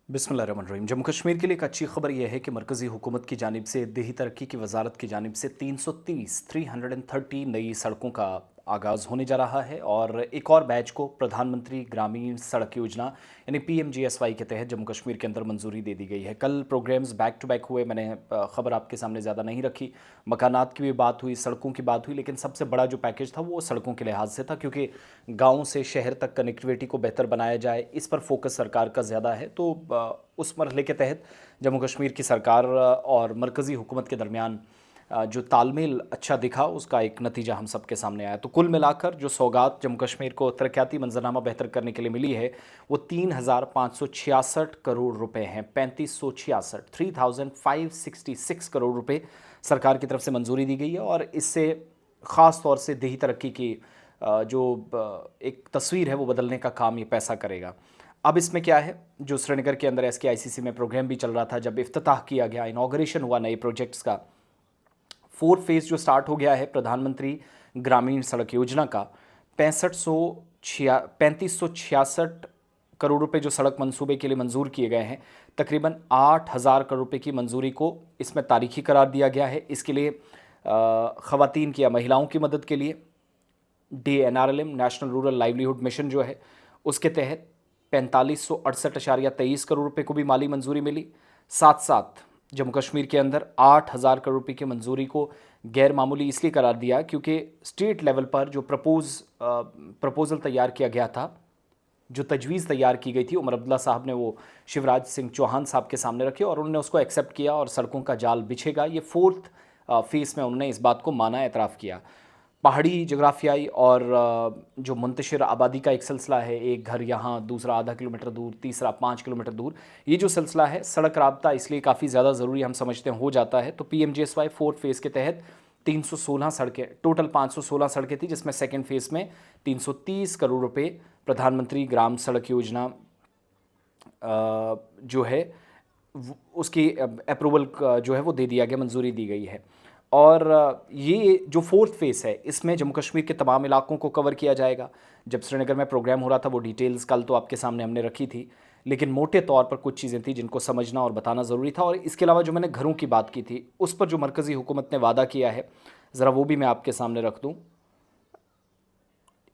बिस्मिल्लाहिर्रहमानिर्रहीम। जम्मू कश्मीर के लिए एक अच्छी खबर यह है कि मरकज़ी हुकूमत की जानिब से देही तरक्की की वजारत की जानिब से 330 नई सड़कों का आगाज़ होने जा रहा है और एक और बैच को प्रधानमंत्री ग्रामीण सड़क योजना यानी PMGSY के तहत जम्मू कश्मीर के अंदर मंजूरी दे दी गई है। कल प्रोग्राम्स बैक टू बैक हुए, मैंने ख़बर आपके सामने ज़्यादा नहीं रखी। मकानात की भी बात हुई, सड़कों की बात हुई, लेकिन सबसे बड़ा जो पैकेज था वो सड़कों के लिहाज से था, क्योंकि गाँव से शहर तक कनेक्टिविटी को बेहतर बनाया जाए, इस पर फोकस सरकार का ज़्यादा है। तो उस मरहले के तहत जम्मू कश्मीर की सरकार और मरकज़ी हुकूमत के दरमियान जो तालमेल अच्छा दिखा, उसका एक नतीजा हम सबके सामने आया। तो कुल मिलाकर जो सौगात जम्मू कश्मीर को तरक्याती मंजरनामा बेहतर करने के लिए मिली है वो 3,566 करोड़ रुपए हैं। 3566 3,566 करोड़ रुपए सरकार की तरफ से मंजूरी दी गई है और इससे ख़ास तौर से देही तरक्की की जो एक तस्वीर है वो बदलने का काम ये पैसा करेगा। अब इसमें क्या है, जो श्रीनगर के अंदर SKICC में प्रोग्राम भी चल रहा था, जब इफ्तिताह किया गया, इनाग्रेशन हुआ नए प्रोजेक्ट्स का, 4th फेज़ जो स्टार्ट हो गया है प्रधानमंत्री ग्रामीण सड़क योजना का, 3566 करोड़ रुपए जो सड़क मंसूबे के लिए मंजूर किए गए हैं, तकरीबन 8,000 करोड़ रुपए की मंजूरी को इसमें तारीखी करार दिया गया है। इसके लिए ख़वातीन की या महिलाओं की मदद के लिए DNRLM national rural livelihood mission जो है उसके तहत 4568.23 करोड़ रुपए को भी माली मंजूरी मिली। साथ साथ जम्मू कश्मीर के अंदर 8,000 करोड़ रुपए की मंजूरी को गैर मामूली इसलिए करार दिया क्योंकि स्टेट लेवल पर जो प्रपोज़ल तैयार किया गया था, जो तजवीज़ तैयार की गई थी, उमर अब्दुल्ला साहब ने वो शिवराज सिंह चौहान साहब के सामने रखी और उन्होंने उसको एक्सेप्ट किया और सड़कों का जाल बिछेगा। ये 4th फेज़ में उन्होंने इस बात को माना, एतराफ़ किया। पहाड़ी जोग्राफियाई और जो मुंतशिर आबादी का एक सिलसिला है, एक घर यहाँ, दूसरा आधा किलोमीटर दूर, तीसरा 5 किलोमीटर दूर, ये जो सिलसिला है सड़क राब्ता इसलिए काफ़ी ज़्यादा ज़रूरी हम समझते हैं हो जाता है। तो PMGSY 4th फेज़ के तहत 316 सड़कें, टोटल 516 सड़कें थी, जिसमें 2nd फेज़ में 330 करोड़ रुपए प्रधानमंत्री ग्राम सड़क योजना जो है उसकी अप्रूवल जो है वो दे दिया गया, मंजूरी दी गई है। और ये जो 4th फेज़ है इसमें जम्मू कश्मीर के तमाम इलाकों को कवर किया जाएगा। जब श्रीनगर में प्रोग्राम हो रहा था वो डिटेल्स कल तो आपके सामने हमने रखी थी, लेकिन मोटे तौर पर कुछ चीज़ें थी जिनको समझना और बताना ज़रूरी था। और इसके अलावा जो मैंने घरों की बात की थी उस पर जो मरकज़ी हुकूमत ने वादा किया है, ज़रा वो भी मैं आपके सामने रख दूँ।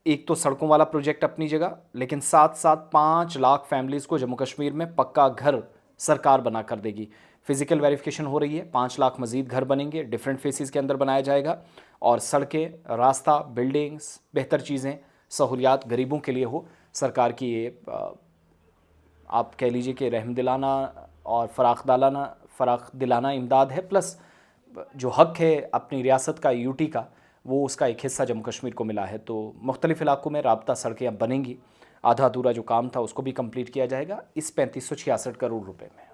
एक तो सड़कों वाला प्रोजेक्ट अपनी जगह, लेकिन साथ साथ 5 लाख फैमिलीज़ को जम्मू कश्मीर में पक्का घर सरकार बना कर देगी। फिज़िकल वेरिफिकेशन हो रही है, 5 लाख मज़ीद घर बनेंगे, डिफरेंट फेसेस के अंदर बनाया जाएगा और सड़कें, रास्ता, बिल्डिंग्स, बेहतर चीज़ें, सहूलियात गरीबों के लिए हो। सरकार की ये आप कह लीजिए कि रहम दिलाना और फ़राख दिलाना इमदाद है, प्लस जो हक़ है अपनी रियासत का, UT का, वो उसका एक हिस्सा जम्मू कश्मीर को मिला है। तो मुख्तलिफ़ इलाकों में राब्ता सड़कें अब बनेंगी। आधा अधूरा जो काम था उसको भी कंप्लीट किया जाएगा इस 3566 करोड़ रुपए में।